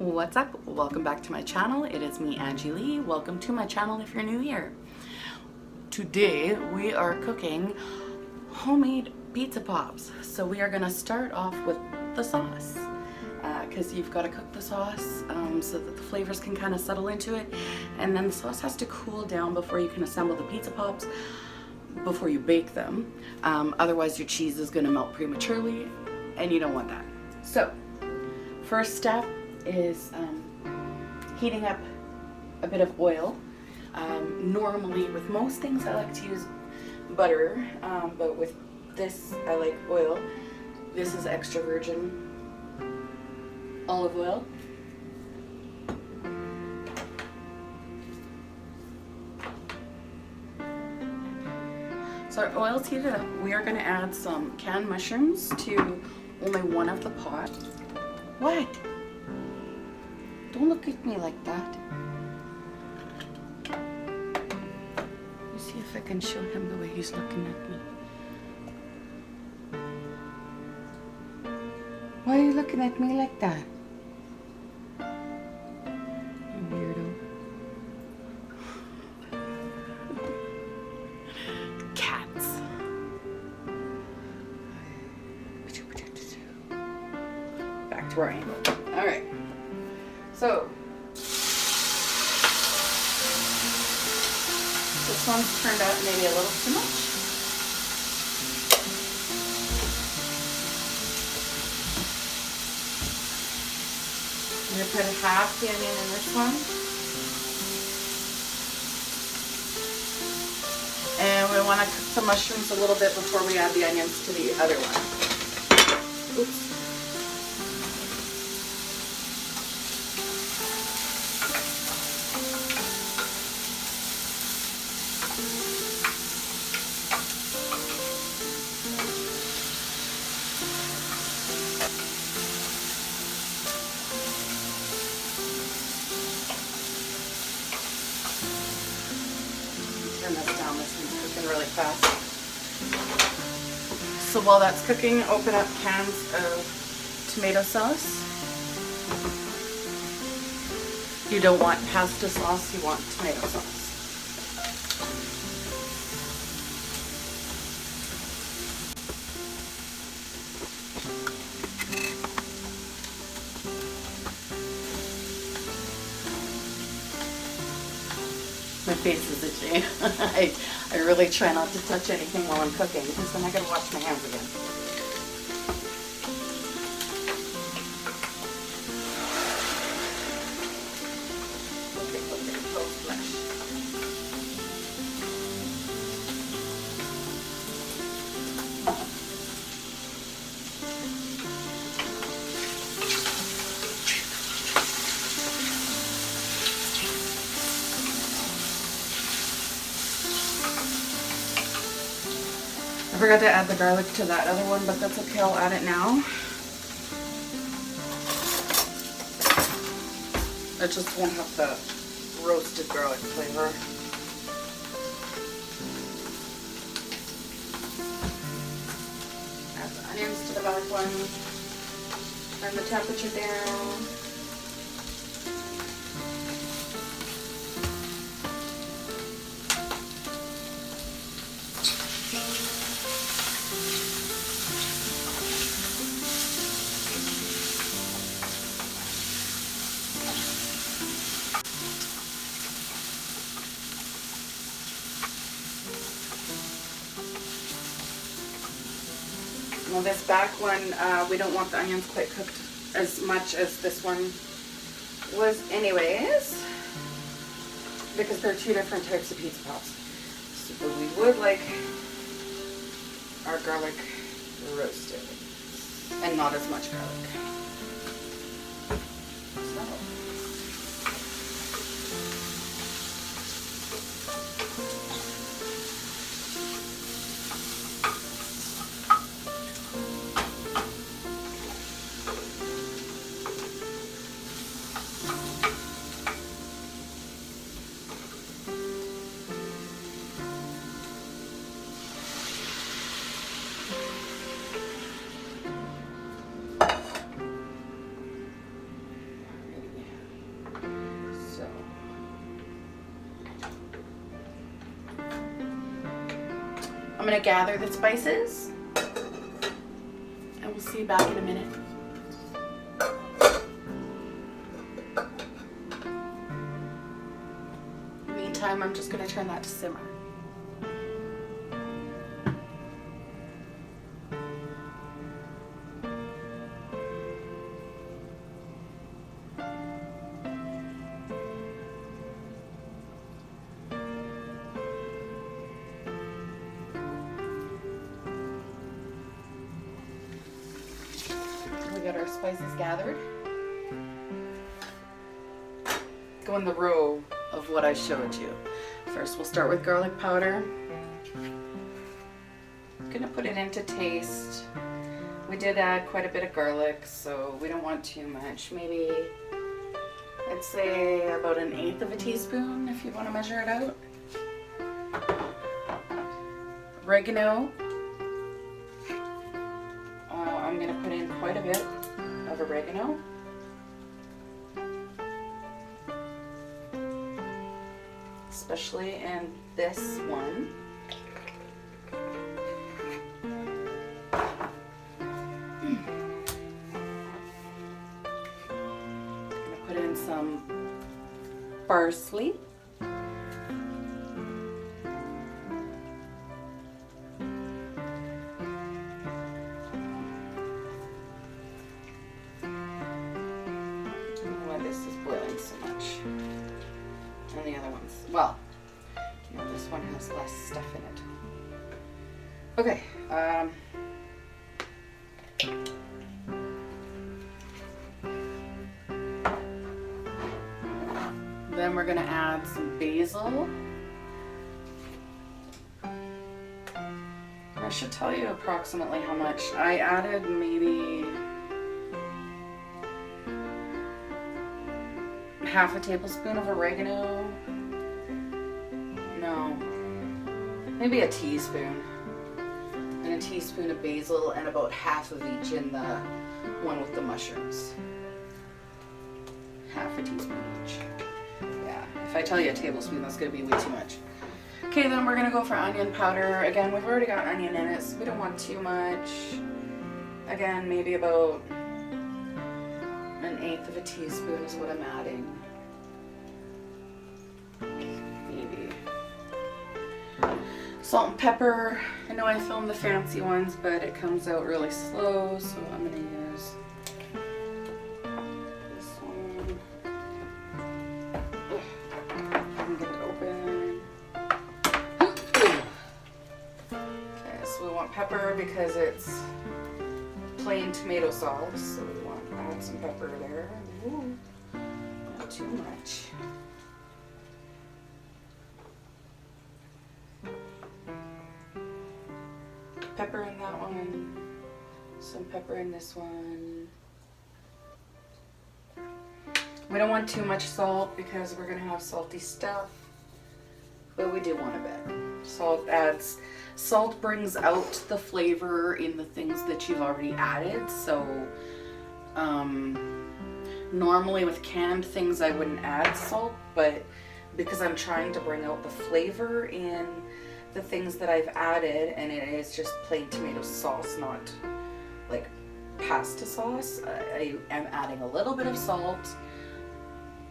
What's up? Welcome back to my channel. It is me, Angey Lee. Welcome to my channel if you're new here. Today we are cooking homemade pizza pops. So we are going to start off with the sauce because you've got to cook the sauce so that the flavors can kind of settle into it, and then the sauce has to cool down before you can assemble the pizza pops, before you bake them. Otherwise your cheese is going to melt prematurely and you don't want that. So first step is heating up a bit of oil. Normally with most things I like to use butter, but with this I like oil. This is extra virgin olive oil. So our oil's heated up. We are going to add some canned mushrooms to only one of the pot. What? Don't look at me like that. Let me see if I can show him the way he's looking at me. Why are you looking at me like that? You weirdo. Cats. Back to where I am. All right. So this one's turned out maybe a little too much. I'm going to put half the onion in this one. And we want to cook the mushrooms a little bit before we add the onions to the other one. Oops. Turn this down, this one's cooking really fast. So while that's cooking, open up cans of tomato sauce. You don't want pasta sauce, you want tomato sauce. My face is itchy. I really try not to touch anything while I'm cooking because then I gotta wash my hands again. Okay, close flesh. I forgot to add the garlic to that other one, but that's okay, I'll add it now. It just won't have the roasted garlic flavor. Add the onions to the back one. Turn the temperature down. Well, this back one, we don't want the onions quite cooked as much as this one was anyways, because they're two different types of pizza pops. So we would like our garlic roasted and not as much garlic. I'm gonna gather the spices and we'll see you back in a minute. Meantime, I'm just gonna turn that to simmer. We got our spices gathered. Go in the row of what I showed you. First, we'll start with garlic powder. I'm gonna put it into taste. We did add quite a bit of garlic, so we don't want too much. Maybe, I'd say about 1/8 of a teaspoon if you want to measure it out. Oregano. I'm gonna put in quite a bit of oregano. Especially in this one. I'm gonna put in some parsley. Why this is boiling so much. And the other ones, well, no, this one has less stuff in it. Okay, then we're gonna add some basil. I should tell you approximately how much. I added maybe half a tablespoon of oregano. No, maybe a teaspoon. And a teaspoon of basil and about half of each in the one with the mushrooms. Half a teaspoon each. Yeah, if I tell you a tablespoon, that's gonna be way too much. Okay, then we're gonna go for onion powder. Again, we've already got onion in it, so we don't want too much. Again, maybe about 1/8 of a teaspoon is what I'm adding. Maybe. Salt and pepper. I know I filmed the fancy ones, but it comes out really slow, so I'm gonna use this one. And get it open. Okay, so we want pepper because it's plain tomato sauce, so we want to add some pepper there. Ooh, not too much. Pepper in that one, some pepper in this one. We don't want too much salt because we're gonna have salty stuff, but we do want a bit. Salt brings out the flavor in the things that you've already added. So normally with canned things I wouldn't add salt, but because I'm trying to bring out the flavor in the things that I've added, and it is just plain tomato sauce, not like pasta sauce, I am adding a little bit of salt,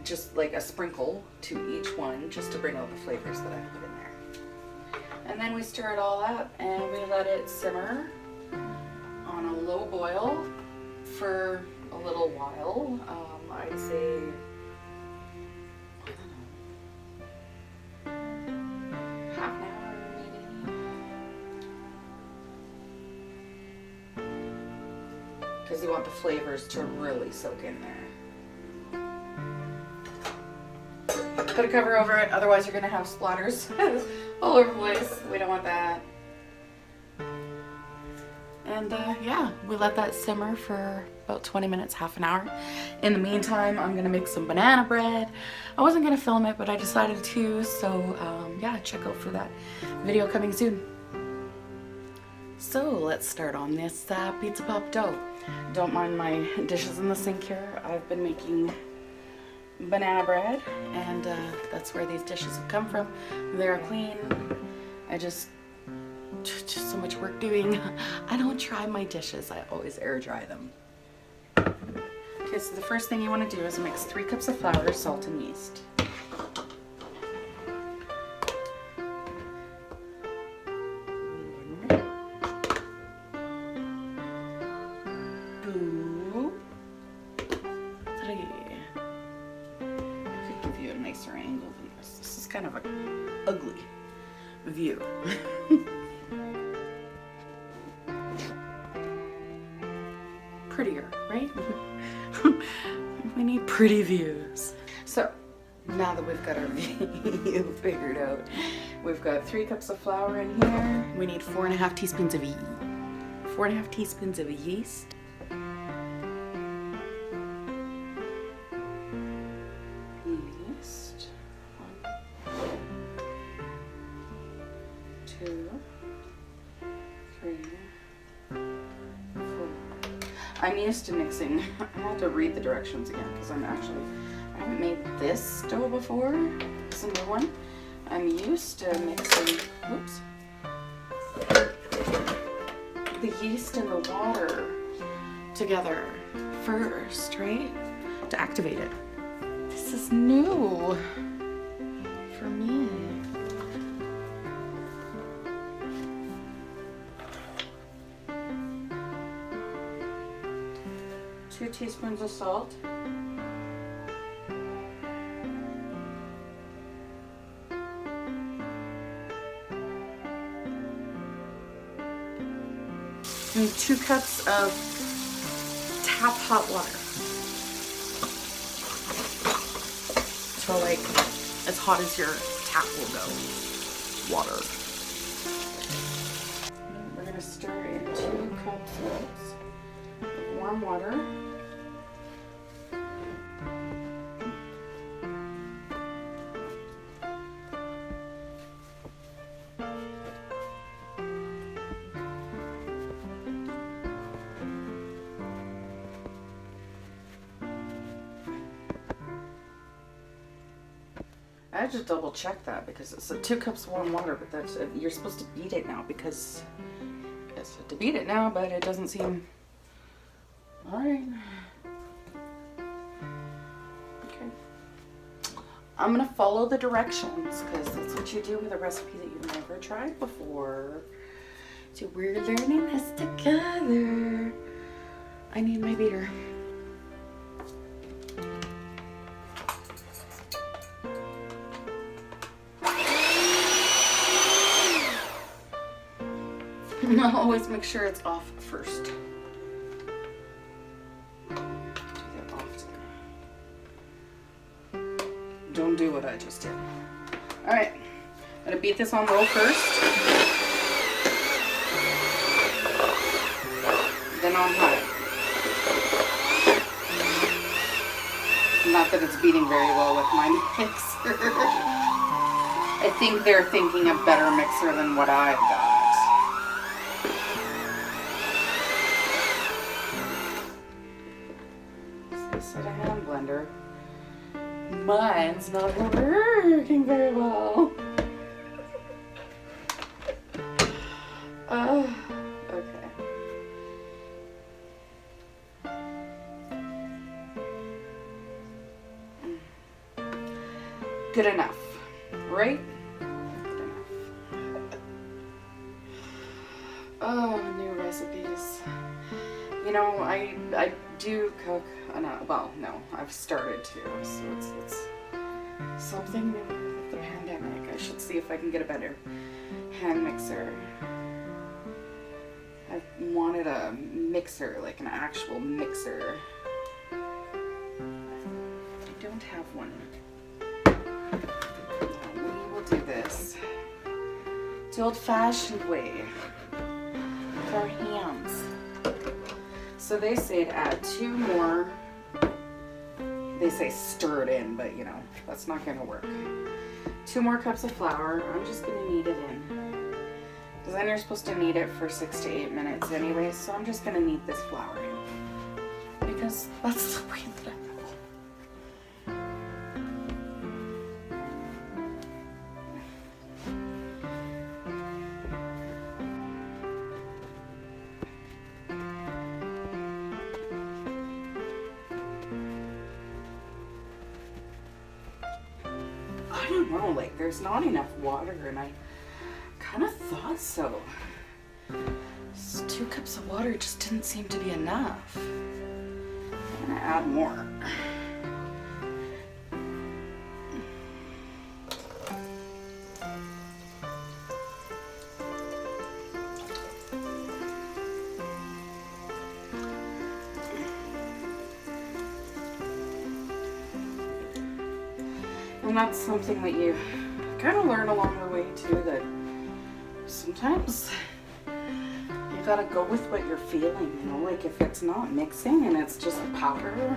just like a sprinkle to each one, just to bring out the flavors that I put in there. And then we stir it all up and we let it simmer on a low boil for a little while. I'd say, I don't know, half an hour maybe. Because you want the flavors to really soak in there. Put a cover over it, otherwise you're gonna have splatters all over the place. We don't want that. And yeah, we let that simmer for about 20 minutes, half an hour. In the meantime, I'm gonna make some banana bread. I wasn't gonna film it, but I decided to, so yeah, check out for that video coming soon. So let's start on this pizza pop dough. Don't mind my dishes in the sink here. I've been making banana bread, and that's where these dishes have come from. They're clean. I just just so much work doing. I don't dry my dishes. I always air dry them. Okay, so the first thing you want to do is mix 3 cups of flour, salt, and yeast. Angle than this. This is kind of an ugly view. Prettier, right? We need pretty views. So now that we've got our view figured out, we've got 3 cups of flour in here. We need 4.5 teaspoons of yeast. 4.5 teaspoons of yeast. Yeast. 1, 2, 3, 4. I'm used to mixing. I have to read the directions again because I haven't made this dough before. It's a new one. I'm used to mixing, oops, the yeast and the water together first, right? To activate it. This is new for me. Two teaspoons of salt. And 2 cups of tap hot water. So like as hot as your tap will go. Water. We're gonna stir in 2 cups of warm water. I had to double check that because it's 2 cups of warm water, but that's you're supposed to beat it now because it's to beat it now, but it doesn't seem all right. Okay, I'm gonna follow the directions because that's what you do with a recipe that you've never tried before. So we're learning this together. I need my beater. Always make sure it's off first. Don't do what I just did. All right, I'm gonna beat this on roll first, then on high. Not that it's beating very well with my mixer. I think they're thinking a better mixer than what I've got. Set a hand blender. Mine's not working very well. Okay. Good enough, right? Good enough. Oh, new recipes. You know, I do cook. Well, no, I've started to. So it's something new with the pandemic. I should see if I can get a better hand mixer. I wanted a mixer, like an actual mixer. I don't have one. We will do this the old-fashioned way with our hands. So they say to add 2 more, they say stir it in, but you know, that's not gonna work. 2 more cups of flour. I'm just gonna knead it in. Because then you're supposed to knead it for 6 to 8 minutes anyway, so I'm just gonna knead this flour in. Because that's the way that I know. know, like there's not enough water, and I kind of thought so. 2 cups of water just didn't seem to be enough. I'm gonna add more. And that's something that you kind of learn along the way too, that sometimes you gotta go with what you're feeling, you know, like if it's not mixing and it's just a powder,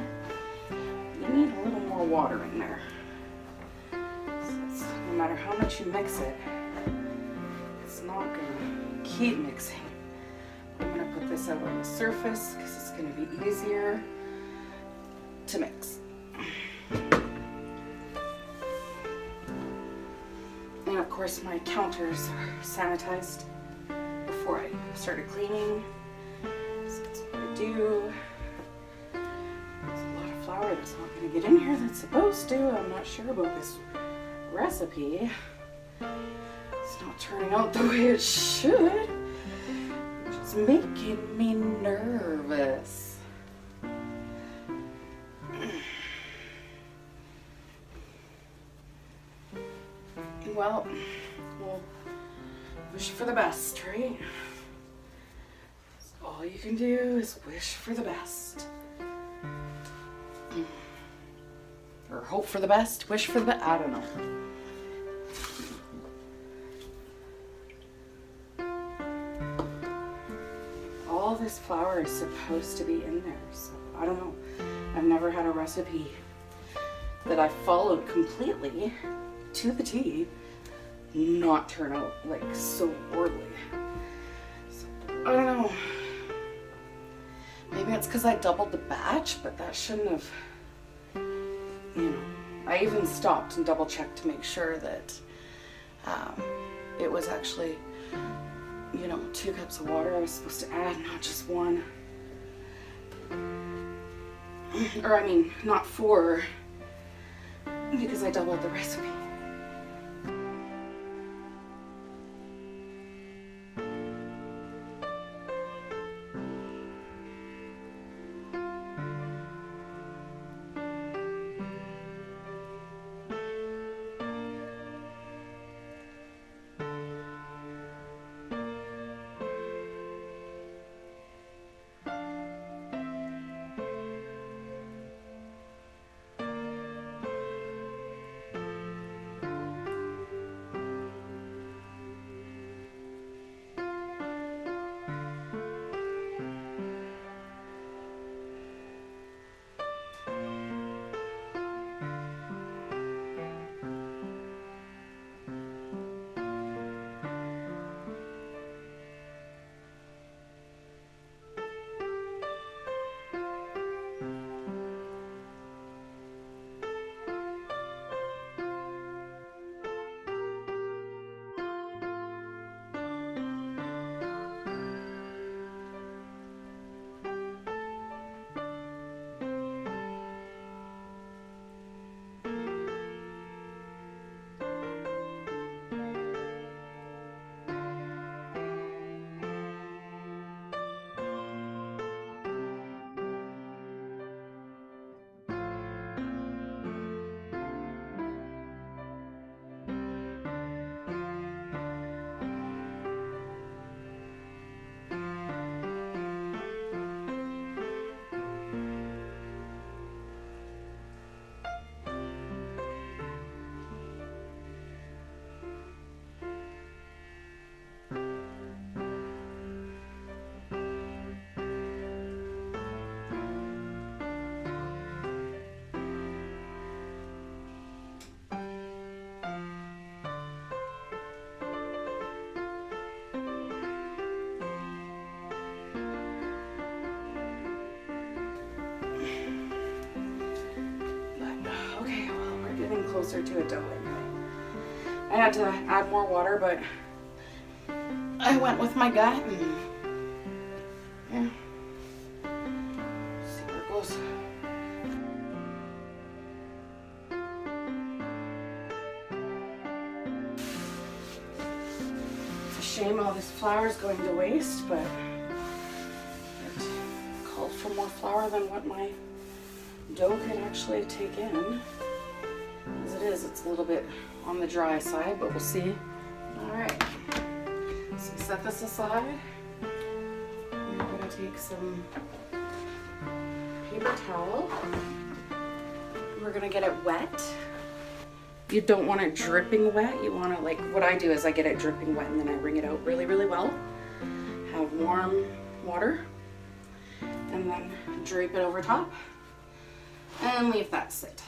you need a little more water in there. So no matter how much you mix it, it's not gonna keep mixing. I'm gonna put this out on the surface because it's gonna be easier to mix. And of course my counters are sanitized before I started cleaning. So that's what I do. There's a lot of flour that's not going to get in here that's supposed to. I'm not sure about this recipe. It's not turning out the way it should. It's making me nervous. Well, we'll wish for the best, right? So all you can do is wish for the best. Or hope for the best, wish for the best, I don't know. All this flour is supposed to be in there, so I don't know. I've never had a recipe that I followed completely to the T not turn out like so poorly. So, I don't know. Maybe it's because I doubled the batch, but that shouldn't have, you know. I even stopped and double checked to make sure that it was actually, you know, 2 cups of water I was supposed to add, not just 1. Or I mean, not 4, because I doubled the recipe. Closer to a dough anyway. I had to add more water, but I went with my gut and yeah. See where it goes. shame all this flour is going to waste, but it called for more flour than what my dough could actually take in. As it is, it's a little bit on the dry side, but we'll see. All right, so set this aside. I'm gonna take some paper towel. We're gonna get it wet. You don't want it dripping wet. You want to, like, what I do is I get it dripping wet and then I wring it out really, really well. Have warm water and then drape it over top and leave that sit.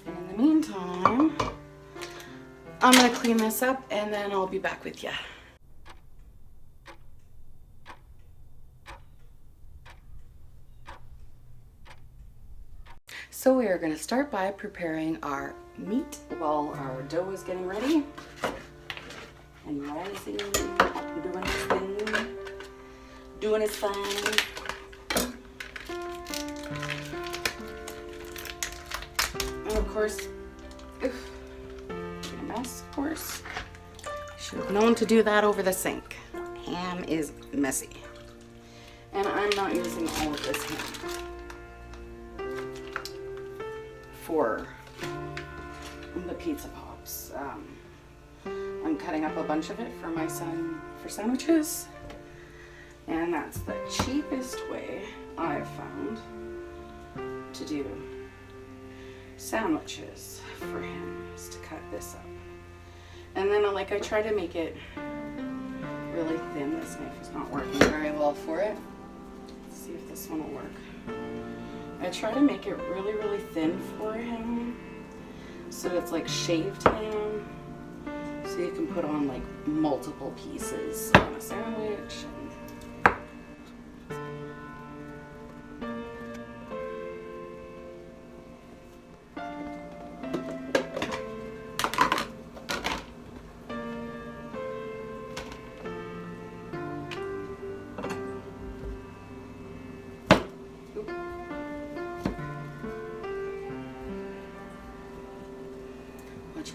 And in the meantime, I'm gonna clean this up and then I'll be back with you. So we are going to start by preparing our meat while our dough is getting ready and rising, doing its thing. And of course, a mess, of course. Should have known to do that over the sink. Ham is messy. And I'm not using all of this ham for the pizza pops. I'm cutting up a bunch of it for my son for sandwiches, and that's the cheapest way I've found to do sandwiches for him, is to cut this up. And then I try to make it really thin. This knife is not working very well for it. Let's see if this one will work. I try to make it really, really thin for him so that it's like shaved ham, so you can put on like multiple pieces on a sandwich.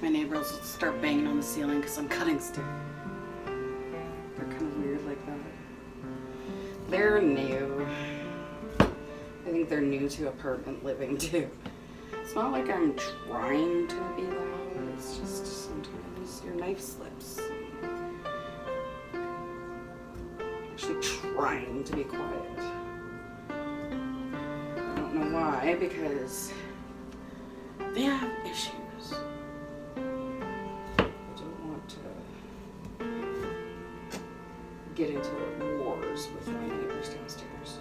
My neighbors will start banging on the ceiling because I'm cutting stuff. They're kind of weird like that. They're new. I think they're new to apartment living too. It's not like I'm trying to be loud. It's just sometimes your knife slips. I'm actually trying to be quiet. I don't know why, because they have issues. Get into wars with my neighbors downstairs.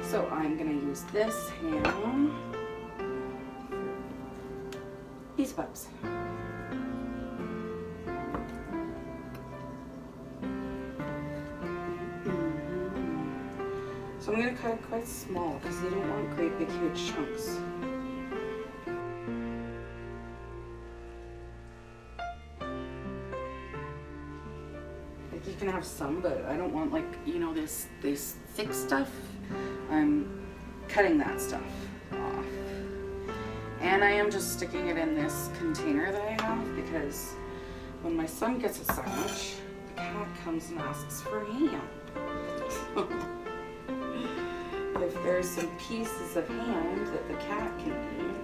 So I'm gonna use this ham for pizza pops. So I'm gonna cut it quite small because you don't want great big huge chunks. You can have some, but I don't want this thick stuff. I'm cutting that stuff off. And I am just sticking it in this container that I have because when my son gets a sandwich, the cat comes and asks for ham. If there's some pieces of ham that the cat can eat,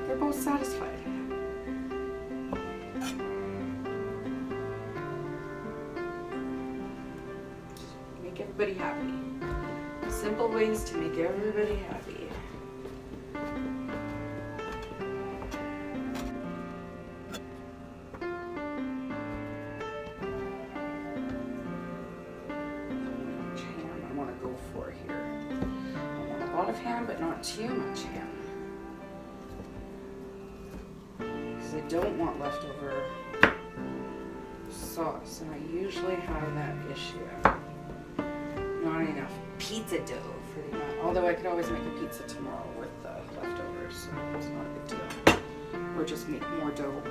they're both satisfied. Everybody happy. Simple ways to make everybody happy. Which ham I want to go for here? I want a lot of ham, but not too much ham. Because I don't want leftover sauce, and I usually have that issue. Not enough pizza dough for the amount. Although I could always make a pizza tomorrow with leftovers, so it's not a big deal. Or just make more dough.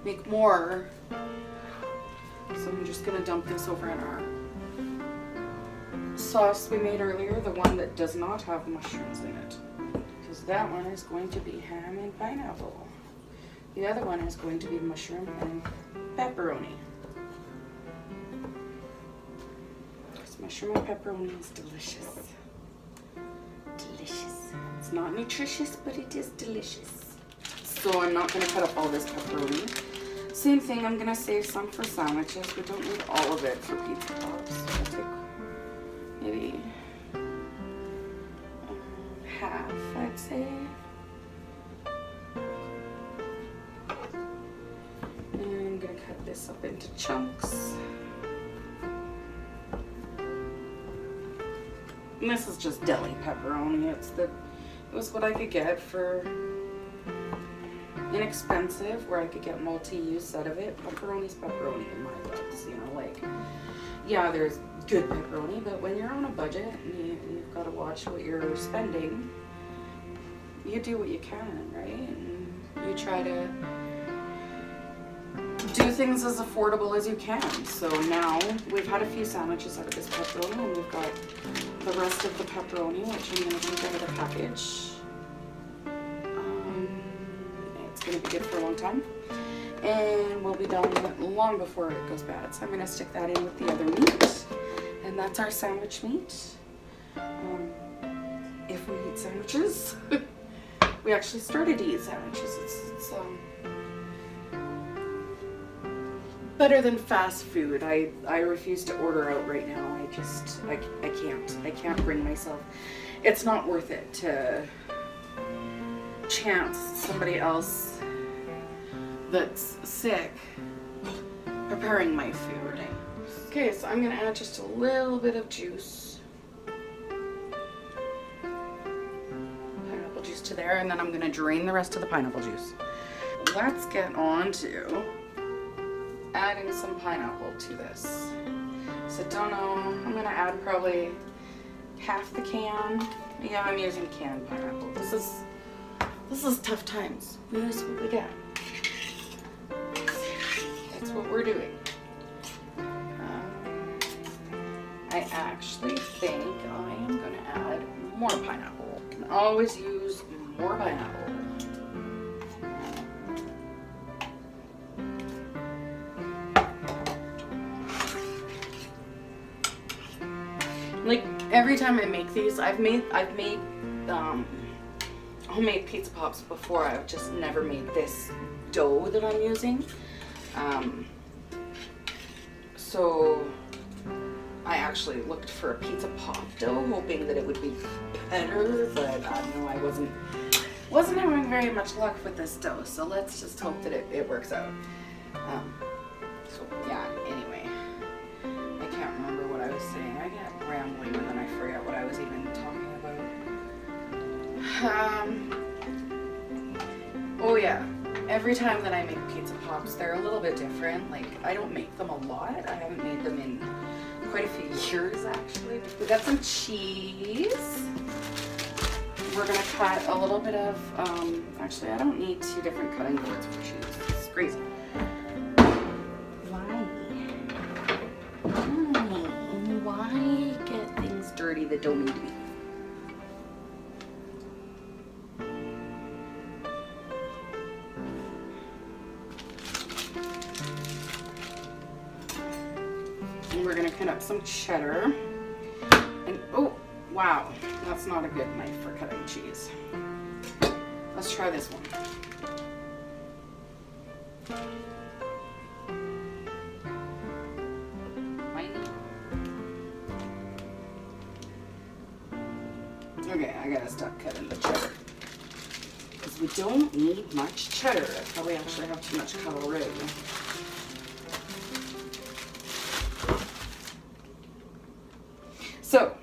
Make more. So I'm just gonna dump this over in our sauce we made earlier, the one that does not have mushrooms in it. Because that one is going to be ham and pineapple. The other one is going to be mushroom and pepperoni. This mushroom and pepperoni is delicious. Delicious. It's not nutritious, but it is delicious. So I'm not going to cut up all this pepperoni. Same thing, I'm going to save some for sandwiches. We don't need all of it for pizza pops. So I'll take maybe half, I'd say. And I'm going to cut this up into chunks. And this is just deli pepperoni. It was what I could get for inexpensive, where I could get multi-use out of it. Pepperoni's pepperoni in my books, you know, like, yeah, there's good pepperoni, but when you're on a budget and you've got to watch what you're spending, you do what you can, right? And you try to do things as affordable as you can. So now we've had a few sandwiches out of this pepperoni, and we've got the rest of the pepperoni, which I'm going to take out of the package. It's going to be good for a long time, and we'll be done long before it goes bad. So I'm going to stick that in with the other meat, and that's our sandwich meat. If we eat sandwiches, we actually started to eat sandwiches. It's better than fast food. I refuse to order out right now. I can't bring myself. It's not worth it to chance somebody else that's sick preparing my food. Okay, so I'm gonna add just a little bit of juice, pineapple juice to there, and then I'm gonna drain the rest of the pineapple juice. Let's get on to adding some pineapple to this. So don't know, I'm gonna add probably half the can. Yeah, I'm using canned pineapple. This is tough times. We use what we get. That's what we're doing. I actually think I am gonna add more pineapple. You can always use more pineapple. Like every time I make these, I've made homemade pizza pops before. I've just never made this dough that I'm using. So I actually looked for a pizza pop dough, hoping that it would be better, but no, I wasn't having very much luck with this dough. So let's just hope that it works out. So yeah. Anyway, I can't remember what I was saying. I get rambling and then I forget what I was even talking about. Oh yeah, every time that I make pizza pops, they're a little bit different. Like, I don't make them a lot. I haven't made them in quite a few years, actually. We got some cheese. We're gonna cut a little bit of, actually, I don't need 2 different cutting boards for cheese. It's crazy. Why get things dirty that don't need to be? And we're gonna cut up some cheddar. And oh, wow, that's not a good knife for cutting cheese. Let's try this one. Okay, I gotta stop cutting the cheddar, because we don't need much cheddar. I probably actually have too much color already. So,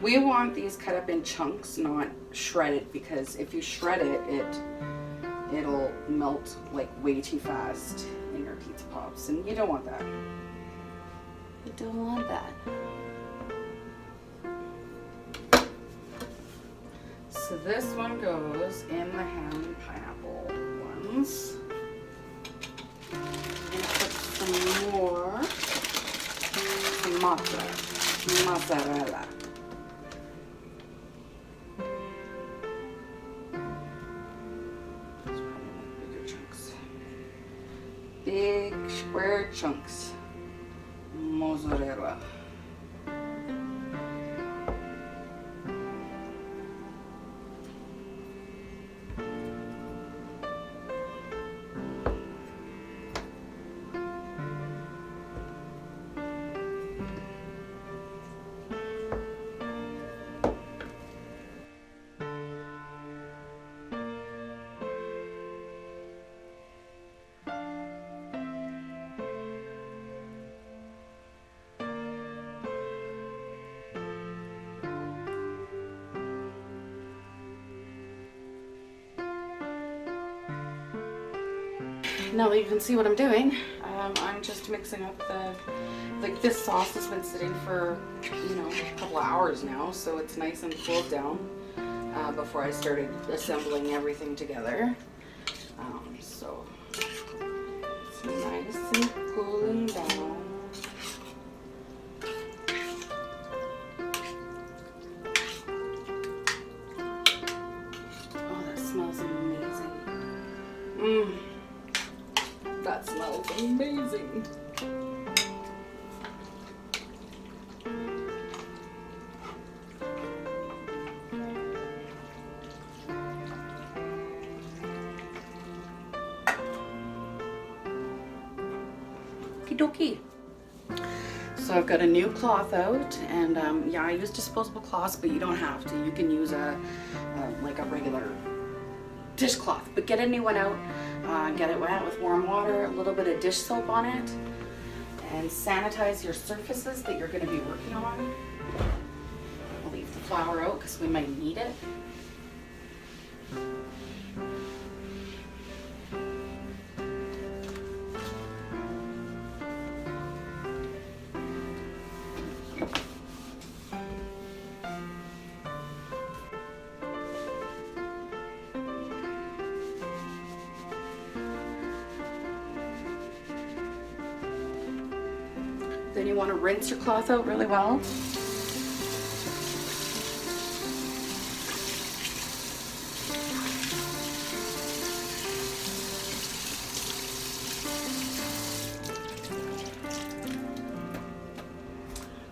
we want these cut up in chunks, not shredded, because if you shred it, it'll melt like way too fast in your pizza pops, and you don't want that. You don't want that. So this one goes in the ham and pineapple ones. And put some more mozzarella. big square chunks. Mozzarella. Now that you can see what I'm doing, I'm just mixing up like this sauce has been sitting for, you know, a couple of hours now, so it's nice and cooled down before I started assembling everything together. So it's nice and cooling down. Oh, that smells amazing. That smells amazing. Okie dokie. So I've got a new cloth out, and yeah, I use disposable cloths, but you don't have to. You can use like a regular dishcloth, but get a new one out. Get it wet with warm water, a little bit of dish soap on it, and sanitize your surfaces that you're going to be working on. I'll leave the flour out because we might need it. Then you want to rinse your cloth out really well.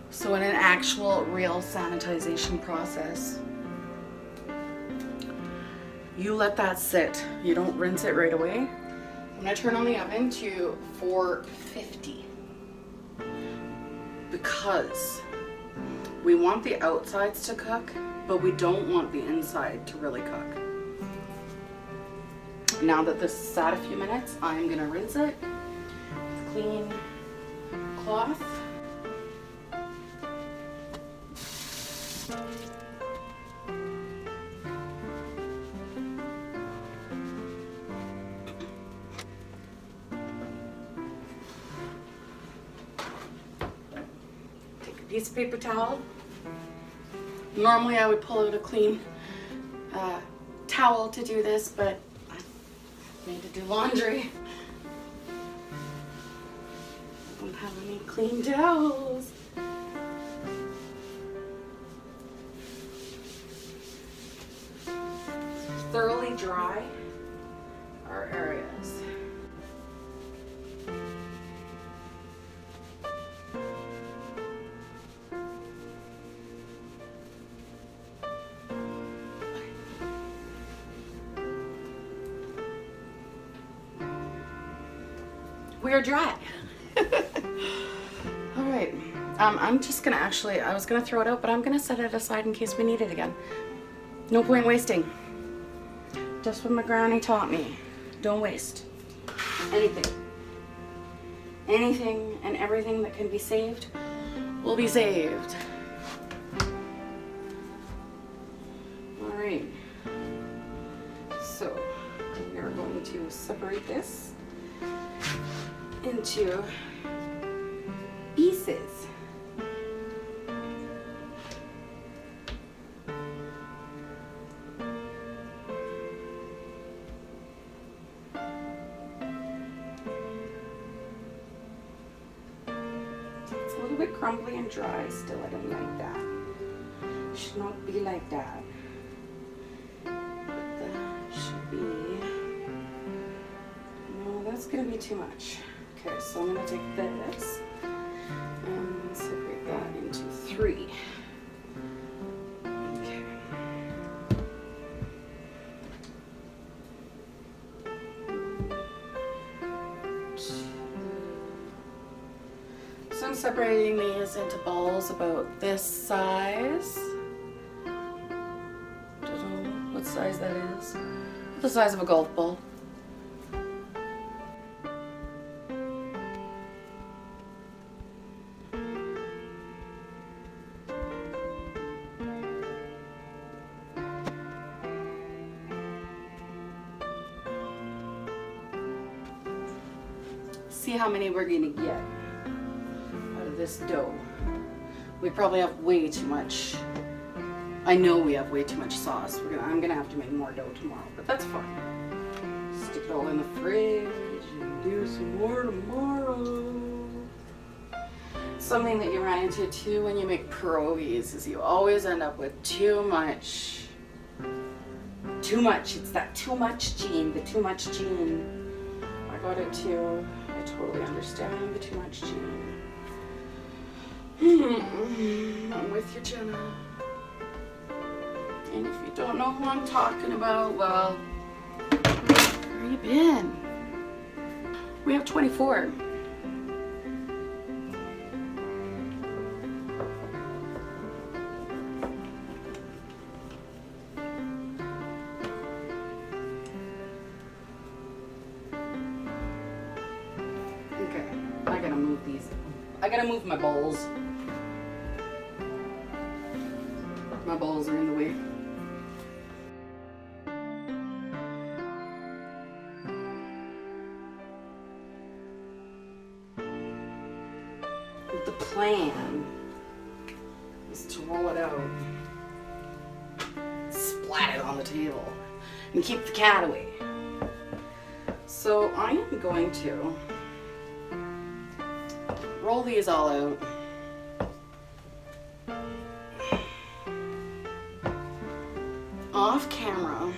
So in an actual real sanitization process, you let that sit. You don't rinse it right away. I'm going to turn on the oven to 450. Because we want the outsides to cook, but we don't want the inside to really cook. Now that this is sat a few minutes, I'm gonna rinse it with clean cloth. Piece of paper towel. Normally I would pull out a clean towel to do this, but I need to do laundry. I don't have any clean towels. Thoroughly dry our areas. We're dry. All right. I'm just gonna I was gonna throw it out, but I'm gonna set it aside in case we need it again. No point wasting. Just what my granny taught me. Don't waste anything. Anything and everything that can be saved will be saved. All right. So we are going to separate this into pieces. It's a little bit crumbly and dry still. I don't like that. It should not be like that. But that should be, no, that's gonna be too much. Okay, so I'm going to take this and separate that into 3. Okay. So I'm separating these into balls about this size. Don't know what size that is. The size of a golf ball. See how many we're gonna get out of this dough. We probably have way too much. I know we have way too much sauce. I'm gonna have to make more dough tomorrow, but that's fine. Stick it all in the fridge and do some more tomorrow. Something that you run into too when you make pierogies is you always end up with too much. Too much. It's that too much gene, the too much gene. I got it too. I totally understand the too much gene. I'm with you, Jenna. And if you don't know who I'm talking about, well, where you been? We have 24. Okay, I gotta move these. I gotta move my bowls. My bowls are in the way. The plan is to roll it out, splat it on the table, and keep the cat away. So I am going to roll these all out. Off camera,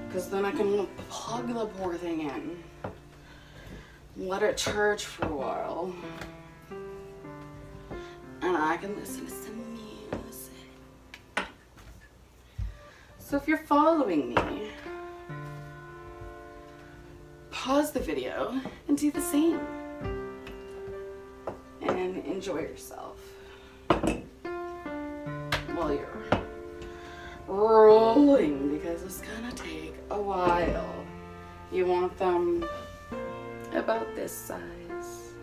because then I can plug the poor thing in, let it charge for a while, and I can listen to some music. So if you're following me, pause the video and do the same, and enjoy yourself while you're rolling, because it's gonna take a while. You want them about this size,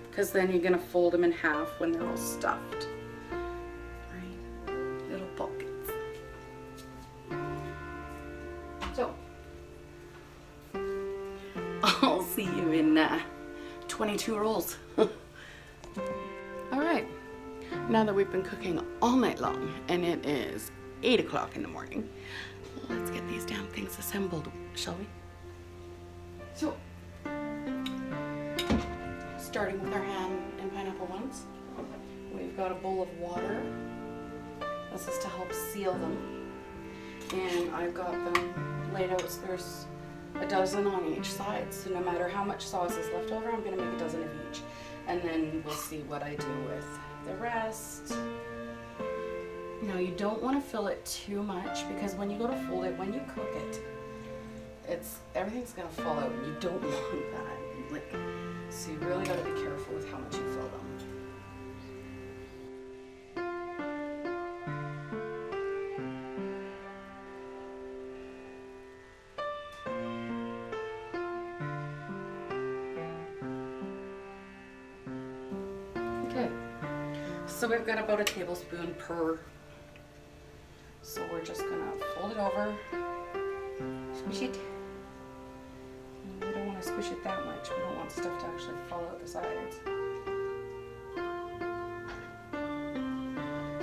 because then you're gonna fold them in half when they're all stuffed, right? Little pockets. So I'll see you in 22 rolls. All right. Now that we've been cooking all night long and it is 8 o'clock in the morning, let's get these damn things assembled, shall we? So, starting with our ham and pineapple ones, we've got a bowl of water. This is to help seal them. And I've got them laid out, so there's a dozen on each side. So no matter how much sauce is left over, I'm gonna make a dozen of each. And then we'll see what I do with the rest. Now you don't want to fill it too much, because when you go to fold it, when you cook it, everything's gonna fall out, and you don't want that. So you really got to be careful with how much you fill them. Okay, so we've got about a tablespoon per. So we're just gonna fold it over, squish it. We don't want to squish it that much. We don't want stuff to actually fall out the sides.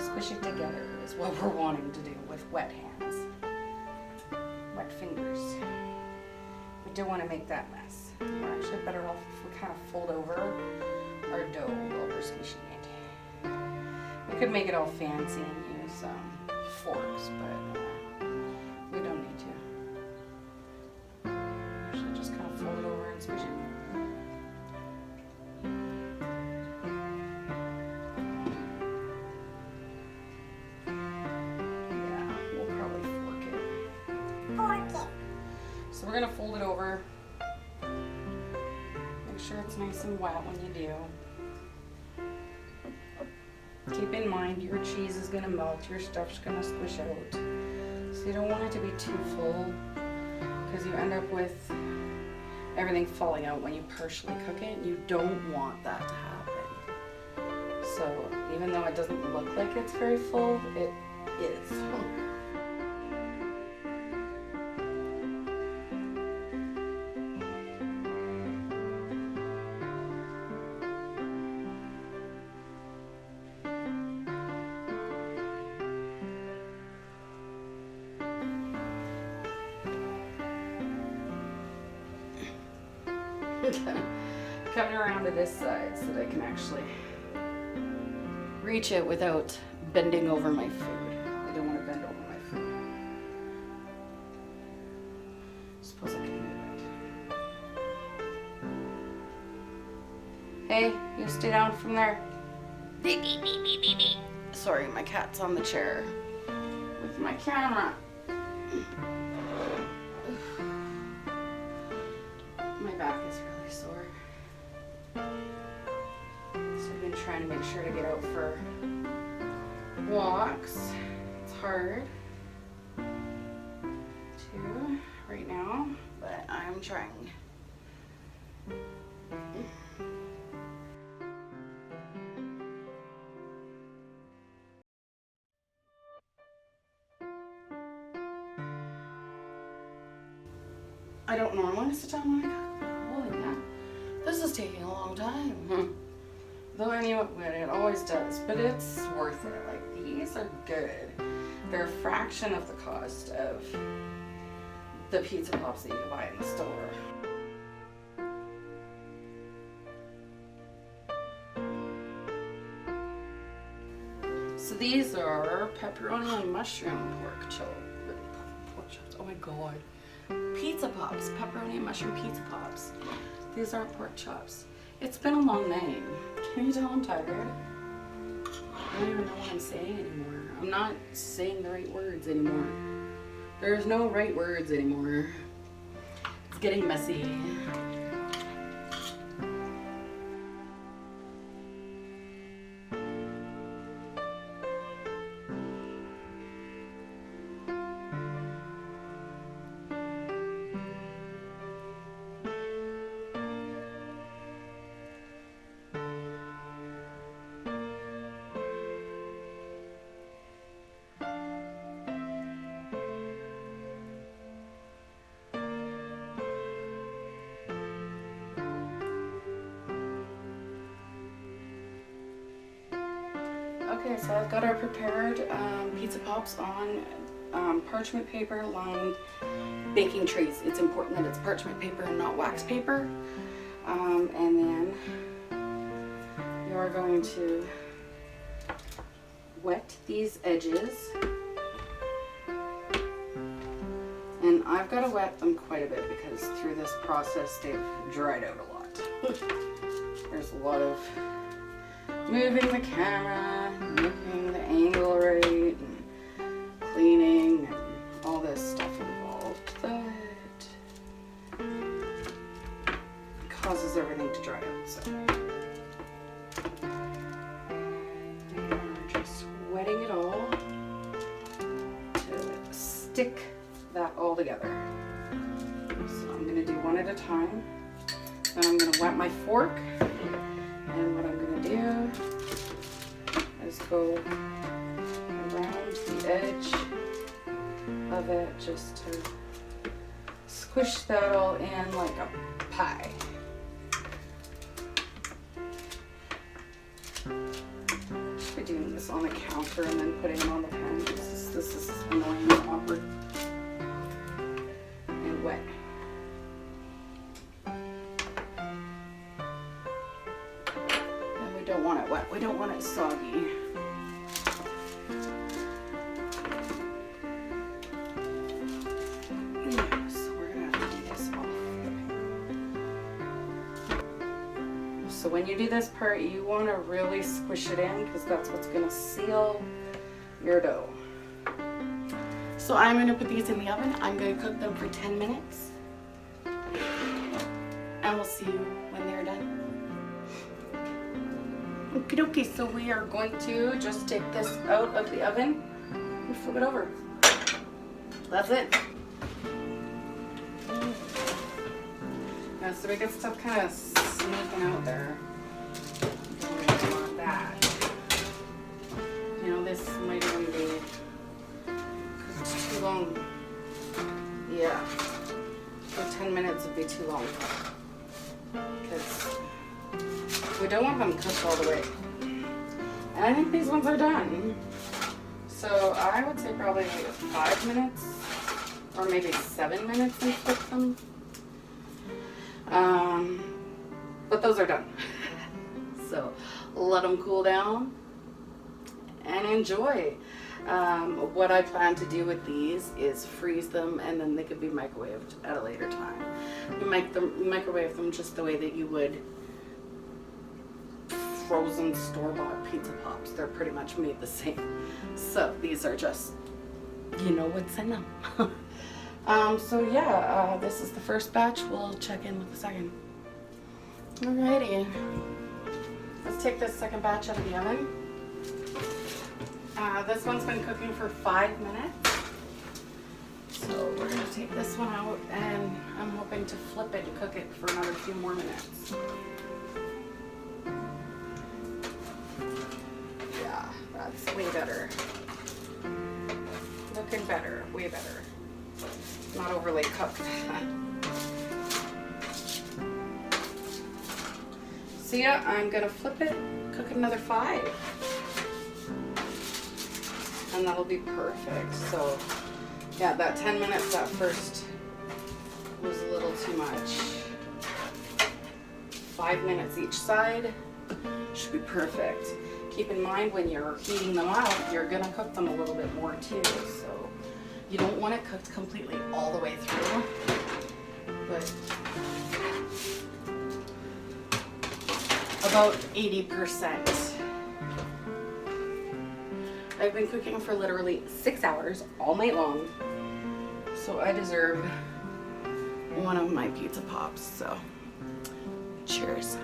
Squish it together is what we're wanting to do with wet hands, wet fingers. We don't want to make that mess. We're actually better off if we kind of fold over our dough while we're squishing it. We could make it all fancy and use forks, but we don't need to. So we're gonna fold it over. Make sure it's nice and wet when you do. Keep in mind your cheese is gonna melt, your stuff's gonna squish out. So you don't want it to be too full because you end up with everything falling out when you partially cook it. You don't want that to happen. So even though it doesn't look like it's very full, it is. Coming around to this side so that I can actually reach it without bending over my food. I don't want to bend over my food. Suppose I can move it. Hey, you stay down from there. Sorry, my cat's on the chair with my camera. My back is really sore. So I've been trying to make sure to get out for walks. It's hard to right now, but I'm trying. I don't normally sit down when I cook. Holy cow. This is taking a long time. Though anyway, it always does, but it's worth it. Like, these are good. They're a fraction of the cost of the pizza pops that you can buy in the store. So these are pepperoni and mushroom pork chops. Oh my god. Pizza pops, pepperoni and mushroom pizza pops. These aren't pork chops. It's been a long night. Can you tell I'm tired? I don't even know what I'm saying anymore. I'm not saying the right words anymore. There's no right words anymore. It's getting messy. Okay, so I've got our prepared pizza pops on parchment paper lined baking trays. It's important that it's parchment paper and not wax paper. And then you are going to wet these edges. And I've got to wet them quite a bit because through this process they've dried out a lot. There's a lot of moving the camera, making the angle right, and cleaning, and all this stuff involved that causes everything to dry out. So we are just wetting it all to stick that all together. So I'm going to do one at a time. Then I'm going to wet my fork. And what I'm going to do is go around the edge of it just to squish that all in like a pie. Should be doing this on the counter and then putting it on the pan. This is annoying and awkward and wet. We don't want it wet. We don't want it soggy. Yeah, so we're gonna have to do this off. So when you do this part, you want to really squish it in because that's what's gonna seal your dough. So I'm gonna put these in the oven. I'm gonna cook them for 10 minutes and we'll see you when they're done. Okie dokie, so we are going to just take this out of the oven and flip it over. That's it. Yeah, so we get stuff kind of sneaking out there. We don't want that. You know, this might even be, because it's too long. Yeah, so 10 minutes would be too long. Because we don't want them cooked all the way. And I think these ones are done. So I would say probably 5 minutes or maybe 7 minutes and cook them. But those are done. So let them cool down and enjoy. What I plan to do with these is freeze them, and then they could be microwaved at a later time. You microwave them just the way that you would frozen store-bought pizza pops. They're pretty much made the same. So these are just, you know what's in them. So yeah, this is the first batch. We'll check in with the second. Alrighty, let's take this second batch out of the oven. This one's been cooking for 5 minutes. So we're gonna take this one out, and I'm hoping to flip it to cook it for another few more minutes. Yeah, that's way better. Looking better, way better. Not overly cooked. So yeah, I'm gonna flip it, cook it another 5. And that'll be perfect. So yeah, that 10 minutes at first was a little too much. 5 minutes each side should be perfect. Keep in mind when you're heating them up, you're gonna cook them a little bit more too. So you don't want it cooked completely all the way through, but about 80%. I've been cooking for literally 6 hours all night long, so I deserve one of my pizza pops. So cheers.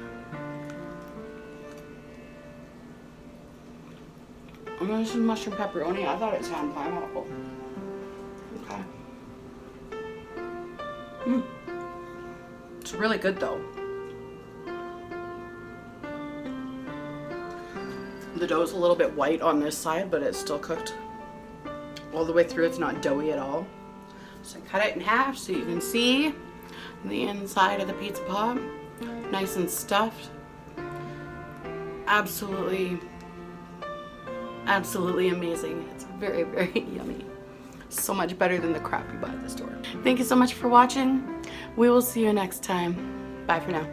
I'm gonna do mushroom pepperoni. I thought it sounded pineapple. Okay. It's really good though. The dough's a little bit white on this side, but it's still cooked all the way through. It's not doughy at all. So I cut it in half so you can see the inside of the pizza pop. Nice and stuffed. Absolutely amazing. It's very, very yummy. So much better than the crap you buy at the store. Thank you so much for watching. We will see you next time. Bye for now.